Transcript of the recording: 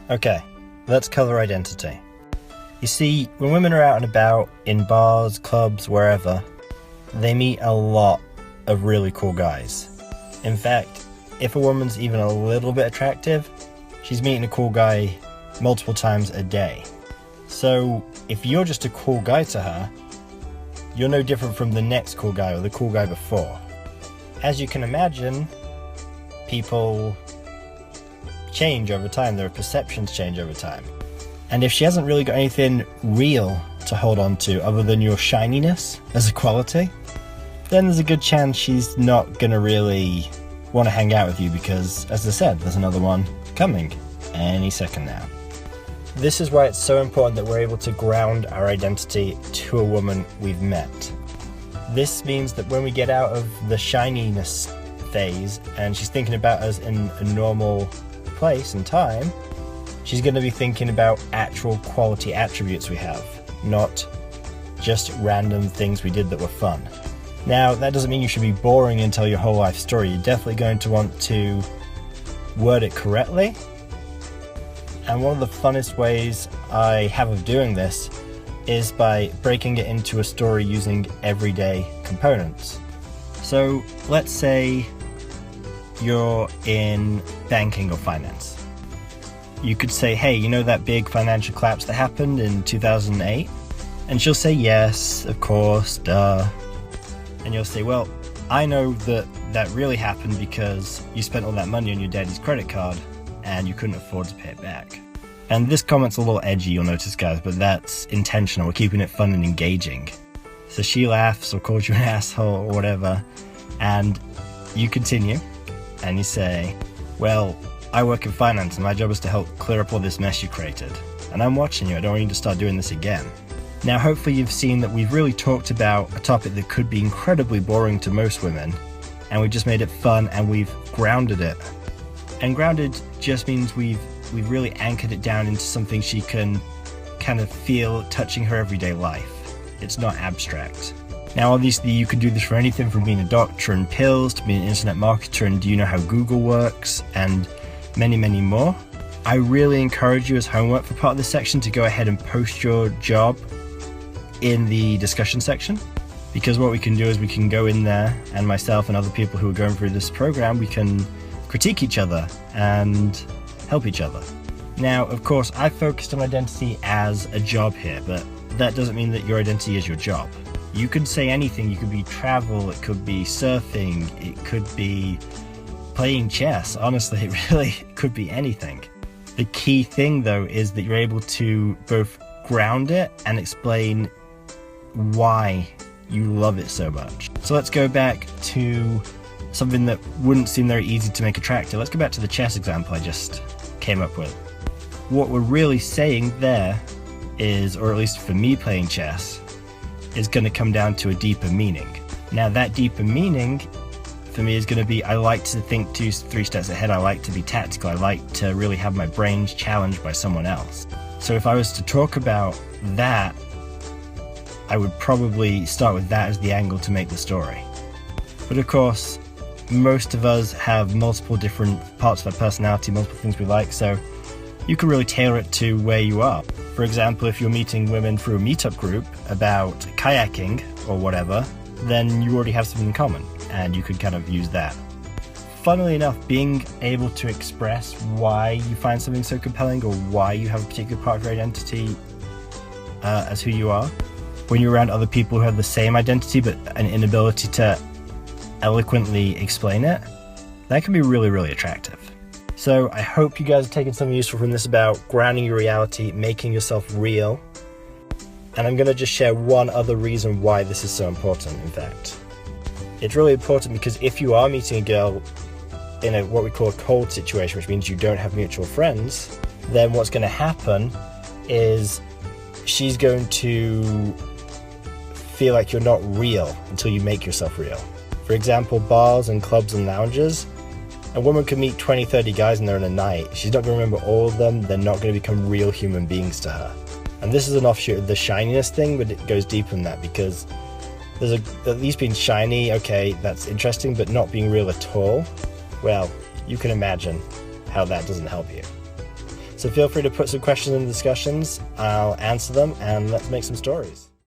Okay, let's cover identity. You see, when women are out and about, in bars, clubs, wherever, they meet a lot of really cool guys. In fact, if a woman's even a little bit attractive, she's meeting a cool guy multiple times a day. So if you're just a cool guy to her, you're no different from the next cool guy or the cool guy before. As you can imagine, people change over time, their perceptions change over time. And if she hasn't really got anything real to hold on to other than your shininess as a quality, then there's a good chance she's not gonna really want to hang out with you because, as I said, there's another one coming any second now. This is why it's so important that we're able to ground our identity to a woman we've met. This means that when we get out of the shininess phase and she's thinking about us in a normal place and time, she's going to be thinking about actual quality attributes we have, not just random things we did that were fun. Now, that doesn't mean you should be boring and tell your whole life story. You're definitely going to want to word it correctly. And one of the funnest ways I have of doing this is by breaking it into a story using everyday components. So let's say you're in banking or finance. You could say, hey, you know that big financial collapse that happened in 2008? And she'll say, yes, of course, duh. And you'll say, well, I know that really happened because you spent all that money on your daddy's credit card and you couldn't afford to pay it back. And this comment's a little edgy, you'll notice, guys, but that's intentional. We're keeping it fun and engaging. So she laughs or calls you an asshole or whatever, and you continue and you say, well, I work in finance and my job is to help clear up all this mess you created. And I'm watching you, I don't want you to start doing this again. Now, hopefully you've seen that we've really talked about a topic that could be incredibly boring to most women, and we've just made it fun and we've grounded it. And grounded just means we've really anchored it down into something she can kind of feel touching her everyday life. It's not abstract. Now, obviously you could do this for anything from being a doctor and pills to being an internet marketer and do you know how Google works and many, many more. I really encourage you as homework for part of this section to go ahead and post your job in the discussion section, because what we can do is we can go in there, and myself and other people who are going through this program, we can critique each other and help each other. Now, of course, I focused on identity as a job here, but that doesn't mean that your identity is your job. You could say anything. You could be travel, it could be surfing, it could be playing chess. Honestly, it really could be anything. The key thing, though, is that you're able to both ground it and explain why you love it so much. So let's go back to something that wouldn't seem very easy to make attractive. Let's go back to the chess example I just came up with. What we're really saying there is, or at least for me playing chess, is going to come down to a deeper meaning. Now that deeper meaning for me is going to be, I like to think 2-3 steps ahead. I like to be tactical. I like to really have my brains challenged by someone else. So if I was to talk about that, I would probably start with that as the angle to make the story. But of course, most of us have multiple different parts of our personality, multiple things we like, so you can really tailor it to where you are. For example, if you're meeting women through a meetup group about kayaking or whatever, then you already have something in common, and you could kind of use that. Funnily enough, being able to express why you find something so compelling or why you have a particular part of your identity as who you are, when you're around other people who have the same identity but an inability to eloquently explain it, that can be really, really attractive. So I hope you guys are taking something useful from this about grounding your reality, making yourself real. And I'm going to just share one other reason why this is so important, in fact. It's really important because if you are meeting a girl in a what we call a cold situation, which means you don't have mutual friends, then what's going to happen is she's going to feel like you're not real until you make yourself real. For example, bars and clubs and lounges, a woman can meet 20-30 guys in there in a night. She's not going to remember all of them. They're not going to become real human beings to her. And this is an offshoot of the shininess thing, but it goes deeper than that, because there's at least being shiny, okay, that's interesting, but not being real at all, well, you can imagine how that doesn't help you. So feel free to put some questions in the discussions, I'll answer them, and let's make some stories.